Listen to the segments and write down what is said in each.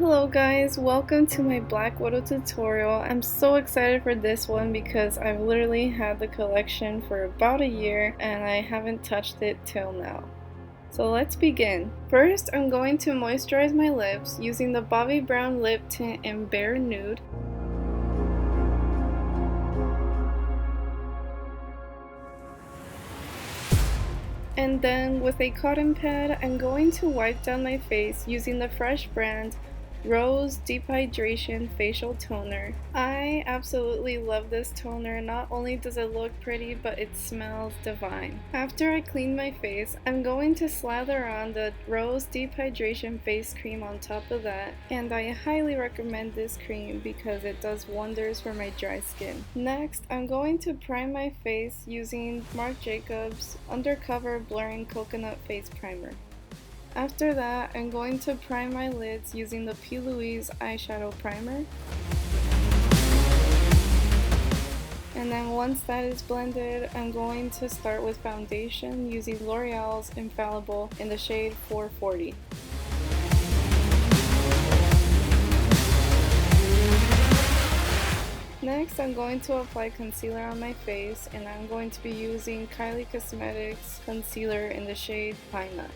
Hello guys, welcome to my Black Widow tutorial. I'm so excited for this one because I've literally had the collection for about a year and I haven't touched it till now. So let's begin. First, I'm going to moisturize my lips using the Bobbi Brown Lip Tint in Bare Nude. And then with a cotton pad, I'm going to wipe down my face using the Fresh brand Rose Deep Hydration Facial Toner. I absolutely love this toner. Not only does it look pretty, but it smells divine. After I clean my face, I'm going to slather on the Rose Deep Hydration Face Cream on top of that, and I highly recommend this cream because it does wonders for my dry skin. Next, I'm going to prime my face using Marc Jacobs Undercover Blurring Coconut Face Primer. After that, I'm going to prime my lids using the P. Louise eyeshadow primer. And then once that is blended, I'm going to start with foundation using L'Oreal's Infallible in the shade 440. Next, I'm going to apply concealer on my face, and I'm going to be using Kylie Cosmetics concealer in the shade Pine Nut.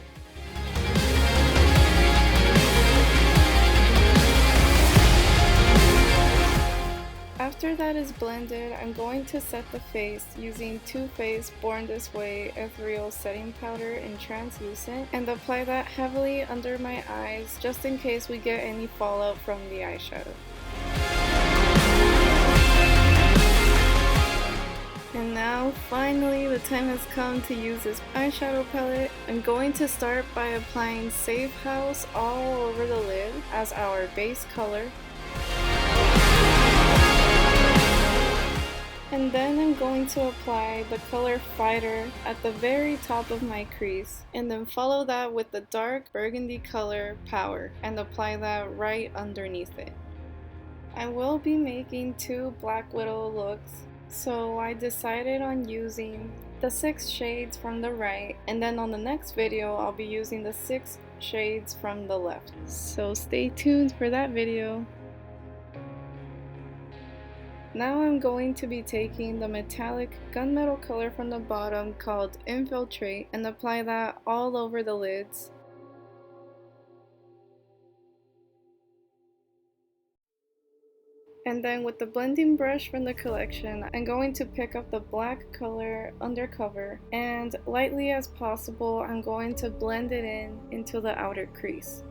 After that is blended, I'm going to set the face using Too Faced Born This Way Ethereal Setting Powder in Translucent and apply that heavily under my eyes just in case we get any fallout from the eyeshadow. And now, finally, the time has come to use this eyeshadow palette. I'm going to start by applying Safe House all over the lid as our base color. And then I'm going to apply the color Fighter at the very top of my crease, and then follow that with the dark burgundy color Power and apply that right underneath it. I will be making two Black Widow looks, so I decided on using the 6 shades from the right, and then on the next video I'll be using the 6 shades from the left. So stay tuned for that video. Now I'm going to be taking the metallic gunmetal color from the bottom called Infiltrate and apply that all over the lids. And then with the blending brush from the collection, I'm going to pick up the black color Undercover, and lightly as possible I'm going to blend it into the outer crease.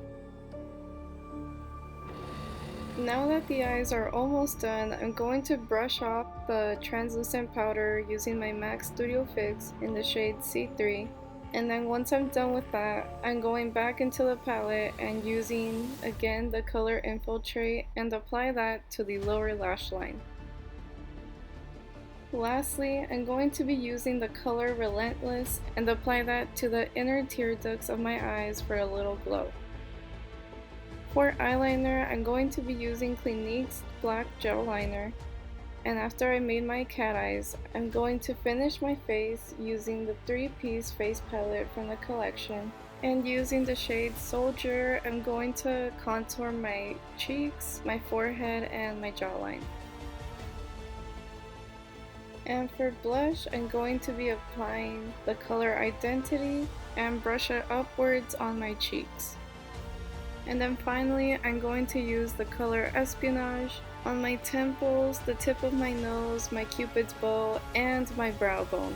Now that the eyes are almost done, I'm going to brush off the translucent powder using my MAC Studio Fix in the shade C3. And then once I'm done with that, I'm going back into the palette and using again the color Infiltrate and apply that to the lower lash line. Lastly, I'm going to be using the color Relentless and apply that to the inner tear ducts of my eyes for a little glow. For eyeliner, I'm going to be using Clinique's black gel liner, and after I made my cat eyes, I'm going to finish my face using the 3-piece face palette from the collection, and using the shade Soldier, I'm going to contour my cheeks, my forehead, and my jawline. And for blush, I'm going to be applying the color Identity and brush it upwards on my cheeks. And then finally, I'm going to use the color Espionage on my temples, the tip of my nose, my cupid's bow, and my brow bone.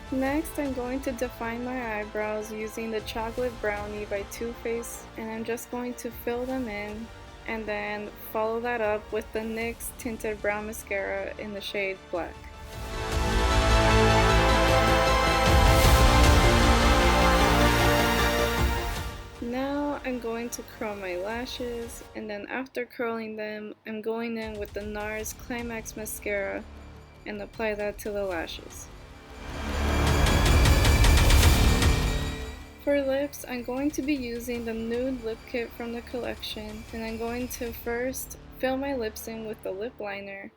Next, I'm going to define my eyebrows using the Chocolate Brownie by Too Faced, and I'm just going to fill them in and then follow that up with the NYX Tinted Brow Mascara in the shade Black. Now I'm going to curl my lashes, and then after curling them, I'm going in with the NARS Climax Mascara and apply that to the lashes. For lips, I'm going to be using the Nude Lip Kit from the collection, and I'm going to first fill my lips in with the lip liner.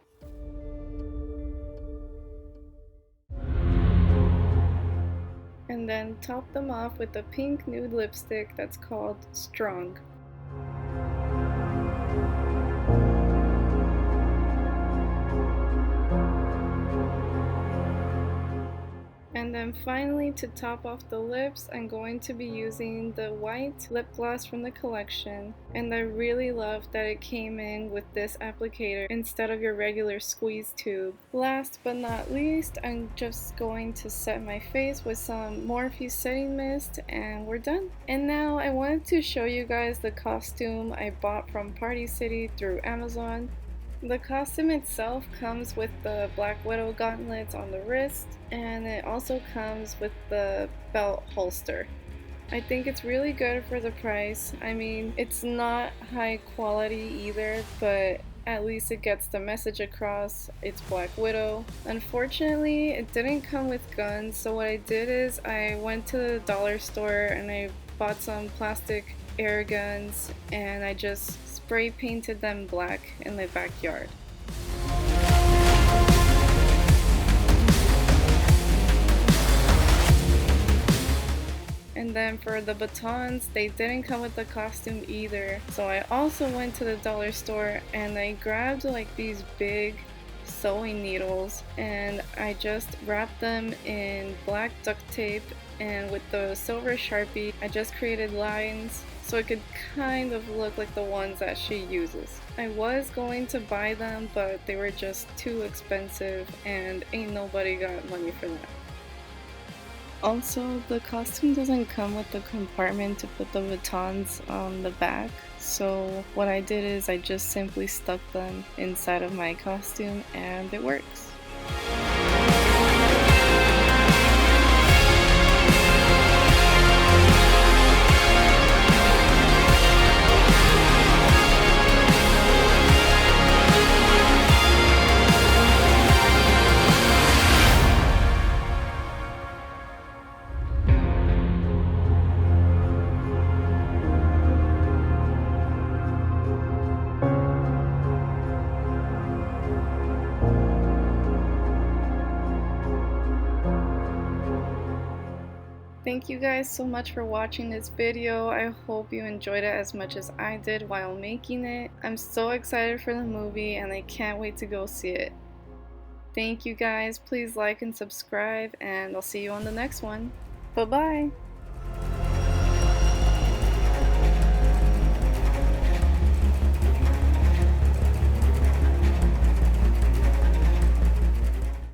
And then top them off with a pink nude lipstick that's called Strong. And then finally, to top off the lips, I'm going to be using the white lip gloss from the collection. And I really love that it came in with this applicator instead of your regular squeeze tube. Last but not least, I'm just going to set my face with some Morphe setting mist and we're done. And now I wanted to show you guys the costume I bought from Party City through Amazon. The costume itself comes with the Black Widow gauntlets on the wrist, and it also comes with the belt holster. I think it's really good for the price. I mean, it's not high quality either, but at least it gets the message across. It's Black Widow. Unfortunately, it didn't come with guns, so what I did is I went to the dollar store and I bought some plastic air guns and I just spray painted them black in my backyard. And then for the batons, they didn't come with the costume either. So I also went to the dollar store and I grabbed like these big sewing needles and I just wrapped them in black duct tape, and with the silver Sharpie I just created lines so it could kind of look like the ones that she uses. I was going to buy them, but they were just too expensive and ain't nobody got money for that. Also, the costume doesn't come with the compartment to put the batons on the back, so what I did is I just simply stuck them inside of my costume and it works. Thank you guys so much for watching this video. I hope you enjoyed it as much as I did while making it. I'm so excited for the movie and I can't wait to go see it. Thank you guys. Please like and subscribe and I'll see you on the next one. Bye bye!